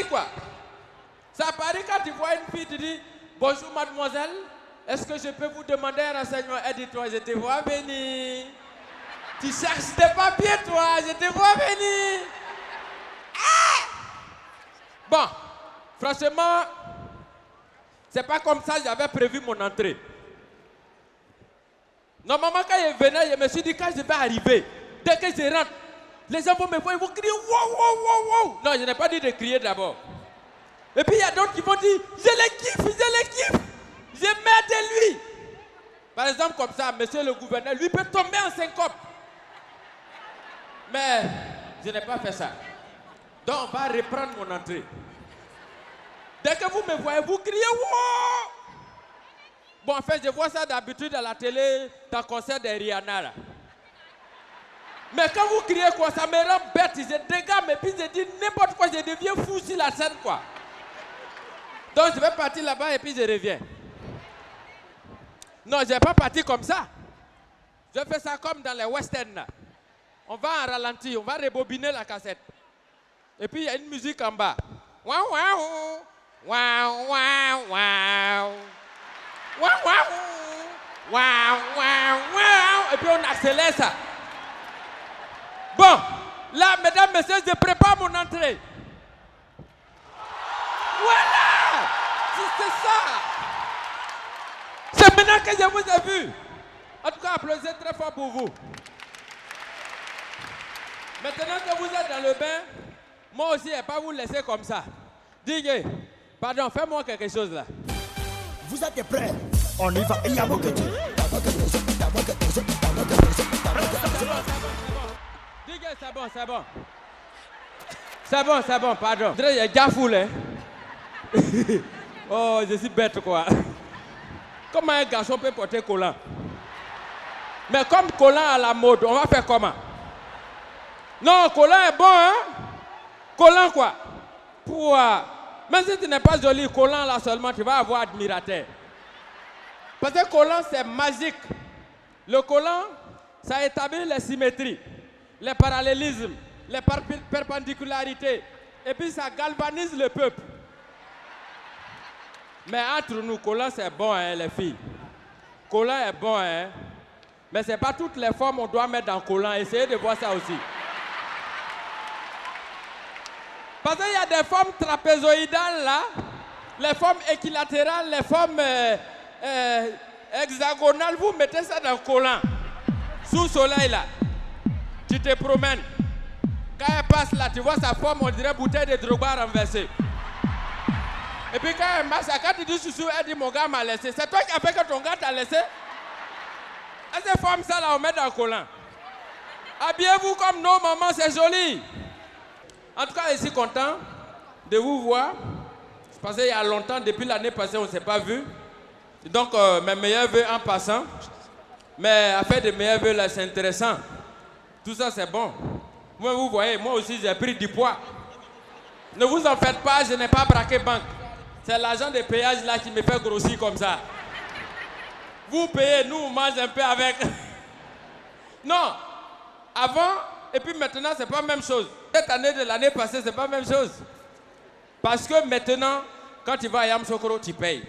Paris, quoi. C'est à Paris, quand tu vois une fille, tu dis bonjour, mademoiselle. Est-ce que je peux vous demander un renseignement? Elle dit, toi, je te vois venir. Tu cherches des papiers, toi, je te vois venir. Ah! Bon, franchement, c'est pas comme ça que j'avais prévu mon entrée. Normalement, quand je venais, je me suis dit, quand je vais arriver, dès que je rentre, les gens vont me voir, ils vont crier, wow, wow, wow, wow. Non, je n'ai pas dit de crier d'abord. Et puis il y a d'autres qui vont dire, je les kiffe, je les kiffe. Je mets de lui. Par exemple, comme ça, monsieur le gouverneur, lui peut tomber en syncope. Mais je n'ai pas fait ça. Donc on va reprendre mon entrée. Dès que vous me voyez, vous criez, wow. Bon, en fait, je vois ça d'habitude à la télé, dans le concert de Rihanna. Là. Mais quand vous criez quoi, ça me rend bête. Je dégage, et puis je dis n'importe quoi, je deviens fou sur la scène, quoi. Donc je vais partir là-bas et puis je reviens. Non, je ne vais pas partir comme ça. Je fais ça comme dans les westerns. Là. On va en ralenti, on va rebobiner la cassette. Et puis il y a une musique en bas. Waouh, waouh, waouh, waouh, waouh. Waouh, waouh, waouh, waouh, waouh. Et puis on accélère ça. Bon, là, mesdames, messieurs, je prépare mon entrée. Voilà! C'est ça! C'est maintenant que je vous ai vu. En tout cas, applaudissez très fort pour vous. Maintenant que vous êtes dans le bain, moi aussi, je ne vais pas vous laisser comme ça. DJ, pardon, fais-moi quelque chose là. Vous êtes prêts? On y va. Il y a beaucoup de... DJ, c'est bon, c'est bon. C'est bon, pardon. Il y a Gafoul, hein. Oh, je suis bête, quoi. Comment un garçon peut porter collant? Mais comme collant à la mode, on va faire comment? Non, collant est bon, hein? Collant, quoi? Pouah. Même si tu n'es pas joli, collant là seulement, tu vas avoir admirateur. Parce que collant, c'est magique. Le collant, ça établit les symétries, les parallélismes, les perpendicularités. Et puis ça galvanise le peuple. Mais entre nous, collant c'est bon, hein, les filles. Collant est bon, hein. Mais ce n'est pas toutes les formes qu'on doit mettre dans collant. Essayez de voir ça aussi. Parce qu'il y a des formes trapézoïdales là, les formes équilatérales, les formes hexagonales. Vous mettez ça dans collant. Sous le soleil là. Tu te promènes. Quand elle passe là, tu vois sa forme, on dirait bouteille de Drogba renversée. Et puis quand elle marche, quand tu dis chouchou, elle dit mon gars m'a laissé. C'est toi qui as fait que ton gars t'a laissé? Et ces formes ça là, on met dans le collant. Habillez-vous comme nos mamans, c'est joli. En tout cas, je suis content de vous voir. Parce qu'il y a longtemps, depuis l'année passée, on ne s'est pas vu. Donc, mes meilleurs vœux en passant. Mais à faire des meilleurs vœux là, c'est intéressant. Tout ça, c'est bon. Moi, vous voyez, moi aussi, j'ai pris du poids. Ne vous en faites pas, je n'ai pas braqué banque. C'est l'argent de péage là qui me fait grossir comme ça. Vous payez, nous, on mange un peu avec. Non, avant, et puis maintenant, c'est pas la même chose. Cette année de l'année passée, c'est pas la même chose. Parce que maintenant, quand tu vas à Yamoussoukro, tu payes.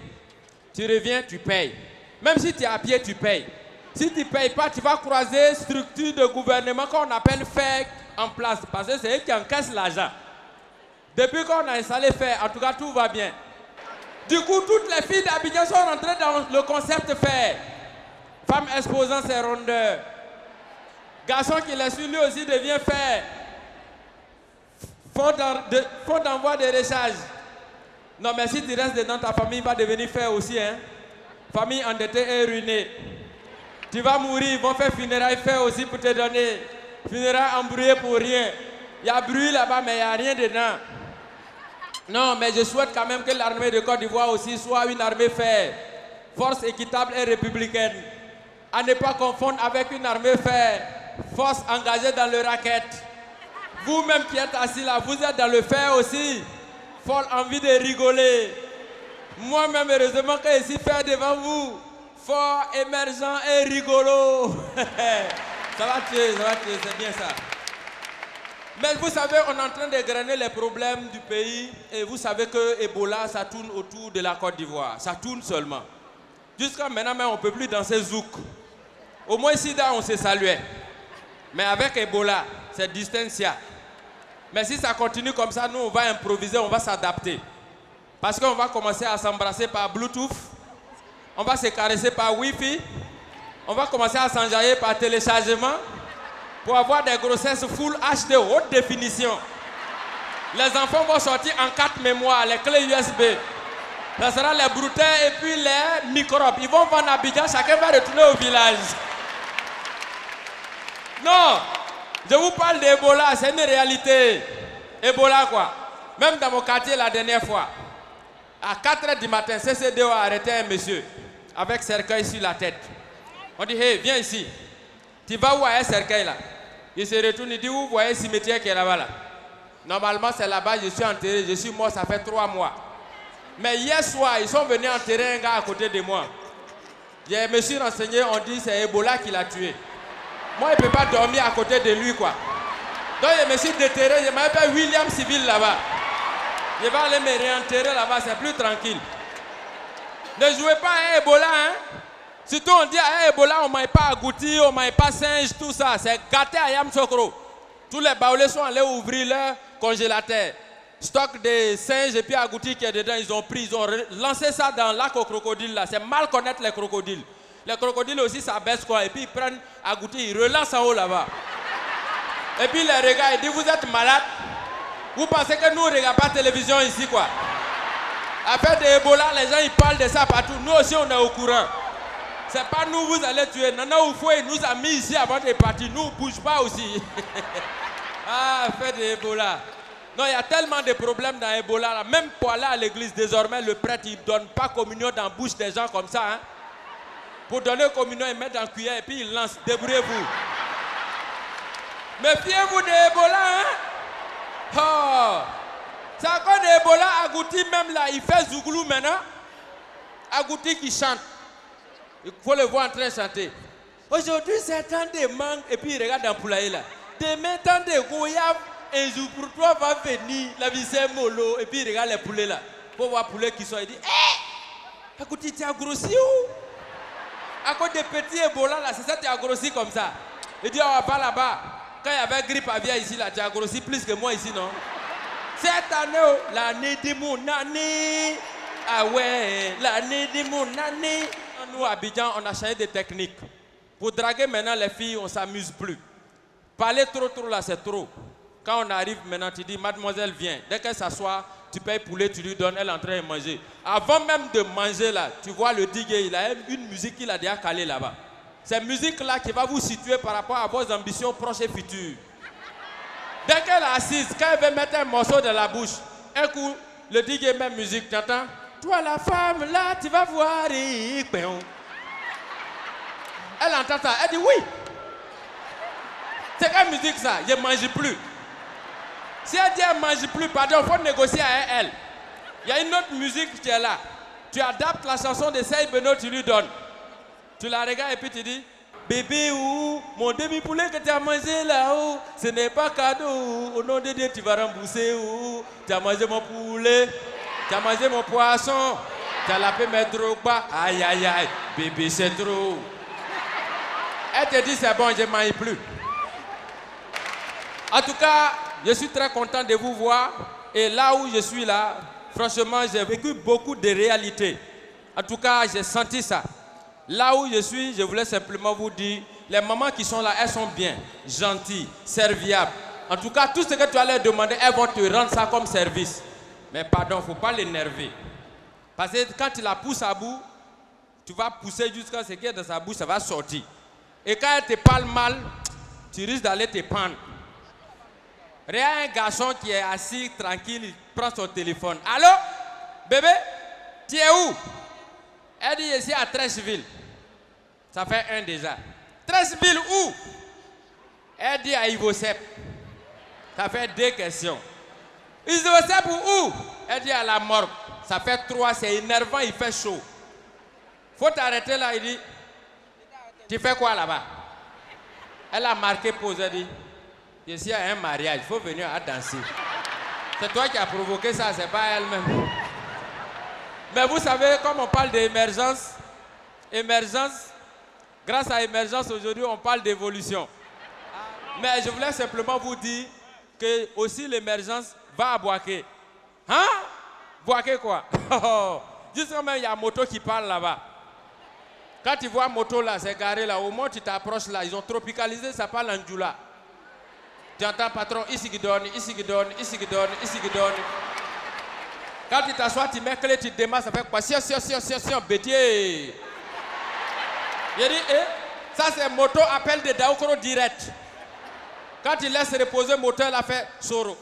Tu reviens, tu payes. Même si tu es à pied, tu payes. Si tu ne payes pas, tu vas croiser structure de gouvernement qu'on appelle FAIC en place. Parce que c'est eux qui encaissent l'argent. Depuis qu'on a installé FAIC, en tout cas, tout va bien. Du coup, toutes les filles d'Abidjan sont rentrées dans le concept FAIC. Femmes exposant ses rondeurs. Garçon qui les suit, lui aussi devient FAIC. Fonds d'envoi de recharge. Non, mais si tu restes dans ta famille, va devenir FAIC aussi. Hein? Famille endettée et ruinée. Tu vas mourir, ils vont faire funérailles FAIC aussi pour te donner. Funérailles embrouillées pour rien. Il y a bruit là-bas, mais il n'y a rien dedans. Non, mais je souhaite quand même que l'armée de Côte d'Ivoire aussi soit une armée FAIC. Force équitable et républicaine. À ne pas confondre avec une armée FAIC. Force engagée dans le racket. Vous-même qui êtes assis là, vous êtes dans le FAIC aussi. Folle envie de rigoler. Moi-même, heureusement que je suis FAIC devant vous. Fort, émergent et rigolo. Ça va tuer, c'est bien ça. Mais vous savez, on est en train d'égrener les problèmes du pays et vous savez que Ebola, ça tourne autour de la Côte d'Ivoire. Ça tourne seulement. Jusqu'à maintenant, même, on ne peut plus danser zouk. Au moins ici, on se saluait. Mais avec Ebola, c'est distancia. Mais si ça continue comme ça, nous, on va improviser, on va s'adapter. Parce qu'on va commencer à s'embrasser par Bluetooth. On va se caresser par Wi-Fi. On va commencer à s'enjailler par téléchargement. Pour avoir des grossesses full HD haute définition. Les enfants vont sortir en 4 mémoires, les clés USB. Ça sera les broutins et puis les microbes. Ils vont vendre à Abidjan, chacun va retourner au village. Non, je vous parle d'Ebola, c'est une réalité. Ebola quoi. Même dans mon quartier la dernière fois, à 4h du matin, CCDO a arrêté un monsieur avec cercueil sur la tête. On dit, hey, viens ici. Tu vas où à un cercueil là? Il se retourne, il dit, où vous voyez le cimetière qui est là-bas là? Normalement c'est là-bas, je suis enterré, je suis mort, ça fait 3 mois. Mais hier soir, ils sont venus enterrer un gars à côté de moi. Je me suis renseigné, on dit c'est Ebola qui l'a tué. Moi, il ne peut pas dormir à côté de lui quoi. Donc je me suis déterré, je m'appelle William Civil là-bas. Je vais aller me réenterrer là-bas, c'est plus tranquille. Ne jouez pas à Ebola, hein. Surtout on dit à Ebola, on ne mange pas agouti, on ne mange pas singe, tout ça. C'est gâté à Yamsokro. Tous les baoulés sont allés ouvrir leur congélateur. Stock de singes et puis agouti qui est dedans, ils ont pris, ils ont lancé ça dans le lac aux crocodiles là. C'est mal connaître les crocodiles. Les crocodiles aussi, ça baisse quoi. Et puis ils prennent agouti, ils relancent en haut là-bas. Et puis les regards, ils disent, vous êtes malade. Vous pensez que nous, on ne regarde pas la télévision ici quoi. Après de Ebola, les gens ils parlent de ça partout. Nous aussi, on est au courant. C'est pas nous, vous allez tuer. Nana Oufoué nous a mis ici avant de partir. Nous, on ne bouge pas aussi. Ah, fait de Ebola. Non, il y a tellement de problèmes dans Ebola. Là. Même pour aller à l'église, désormais, le prêtre, il ne donne pas communion dans la bouche des gens comme ça. Hein. Pour donner communion, il met dans la cuillère et puis il lance. Débrouillez-vous. Méfiez-vous de Ebola. Hein? Oh. C'est encore de Ebola. Agouti, même là, il fait Zouglou maintenant. Agouti qui chante. Il faut le voir en train de chanter. Aujourd'hui, c'est temps de mangue. Et puis, il regarde dans le poulailler là. Demain, temps de goyave. Un jour pour toi va venir. La vie, c'est mollo. Et puis, il regarde les poulets là. Pour voir les poulets qui sont. Il dit, hé! Écoute, tu as grossi où? À cause des petits Ebola là, c'est ça, tu as grossi comme ça. Il dit, oh, pas là-bas. Quand il y avait grippe aviaire ici là, tu as grossi plus que moi ici, non? Cette année, oh, l'année de mon année. Ah ouais, l'année de mon année. Nous, à Abidjan, on a changé de technique. Pour draguer maintenant les filles, on ne s'amuse plus. Parler trop là, c'est trop. Quand on arrive maintenant, tu dis, mademoiselle, viens. Dès qu'elle s'assoit, tu payes poulet, tu lui donnes, elle est en train de manger. Avant même de manger là, tu vois le DJ, il a une musique qu'il a déjà calée là-bas. Cette musique-là qui va vous situer par rapport à vos ambitions proches et futures. Dès qu'elle est assise, quand elle veut mettre un morceau dans la bouche, un coup, le DJ met musique, tu entends? Toi la femme là, tu vas voir. Elle entend ça, elle dit oui. C'est quelle musique ça? Je ne mange plus. Si elle dit elle ne mange plus, pardon, il faut négocier avec elle. Il y a une autre musique qui est là. Tu adaptes la chanson de Seyd Beno, tu lui donnes. Tu la regardes et puis tu dis, bébé ou mon demi-poulet que tu as mangé là-haut, ce n'est pas cadeau. Au nom de Dieu, tu vas rembourser ou tu as mangé mon poulet. Tu as mangé mon poisson, tu as lapé mes Drogba. Aïe, aïe, aïe, bébé, c'est trop. Elle te dit, c'est bon, je ne mange plus. En tout cas, je suis très content de vous voir. Et là où je suis là, franchement, j'ai vécu beaucoup de réalités. En tout cas, j'ai senti ça. Là où je suis, je voulais simplement vous dire, les mamans qui sont là, elles sont bien, gentilles, serviables. En tout cas, tout ce que tu as leur demander, elles vont te rendre ça comme service. Mais pardon, il ne faut pas l'énerver. Parce que quand tu la pousses à bout, tu vas pousser jusqu'à ce qu'il y a dans sa bouche, ça va sortir. Et quand elle te parle mal, tu risques d'aller te pendre. Regarde un garçon qui est assis, tranquille, il prend son téléphone. Allô, bébé, tu es où? Elle dit, je suis à Trècheville. Ça fait un déjà. Trècheville où? Elle dit à Ivosep. Ça fait 2 questions. Ivosep où? Elle dit à la morgue. Ça fait 3, c'est énervant, il fait chaud. Faut t'arrêter là, il dit. Tu fais quoi là-bas? Elle a marqué pause, elle dit. Ici, il y a un mariage, il faut venir à danser. C'est toi qui as provoqué ça, c'est pas elle-même. Mais vous savez, comme on parle d'émergence, grâce à émergence, aujourd'hui, on parle d'évolution. Mais je voulais simplement vous dire que aussi l'émergence va à Boaké. Hein? Boaké quoi? Justement, il y a moto qui parle là-bas. Quand tu vois moto là, c'est garé là, au moment où tu t'approches là, ils ont tropicalisé, ça parle en djoula. Tu entends patron, ici qui donne, ici qui donne, ici qui donne, ici qui donne. Quand tu t'assois, tu mets clé, tu démarres, ça fait quoi? Si, bétier. Il dit, ça c'est moto appel de Daoukro direct. Quand tu laisses reposer le moteur, il a fait soro.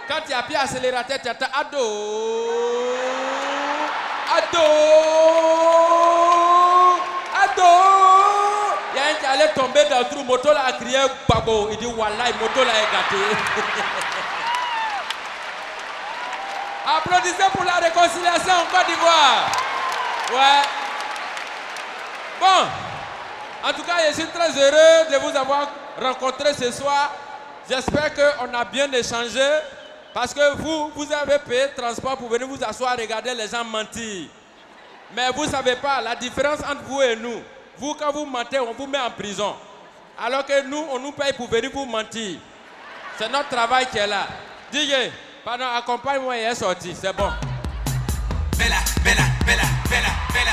Quand tu appuies accélérateur, tu attends ado. Il y a un qui allait tomber dans le trou, moto là a crié babo. Il dit wallah, moto là est gâté. Applaudissez pour la réconciliation en Côte d'Ivoire. Ouais. Bon, en tout cas, je suis très heureux de vous avoir rencontré ce soir. J'espère qu'on a bien échangé. Parce que vous avez payé le transport pour venir vous asseoir, regarder les gens mentir. Mais vous ne savez pas la différence entre vous et nous. Vous, quand vous mentez, on vous met en prison. Alors que nous, on nous paye pour venir vous mentir. C'est notre travail qui est là. DJ, pardon, accompagne-moi et est sorti, c'est bon. Bella, bella, bella, bella, bella.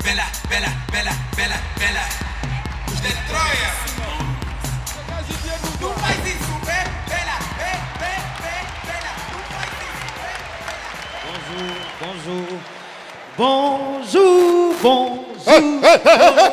Bella, bella, bella, bella, bella. Os Destroyer. Tu faz isso, bella, bella. Tu faz isso, bella. Bonjour, bonjour, bonjour.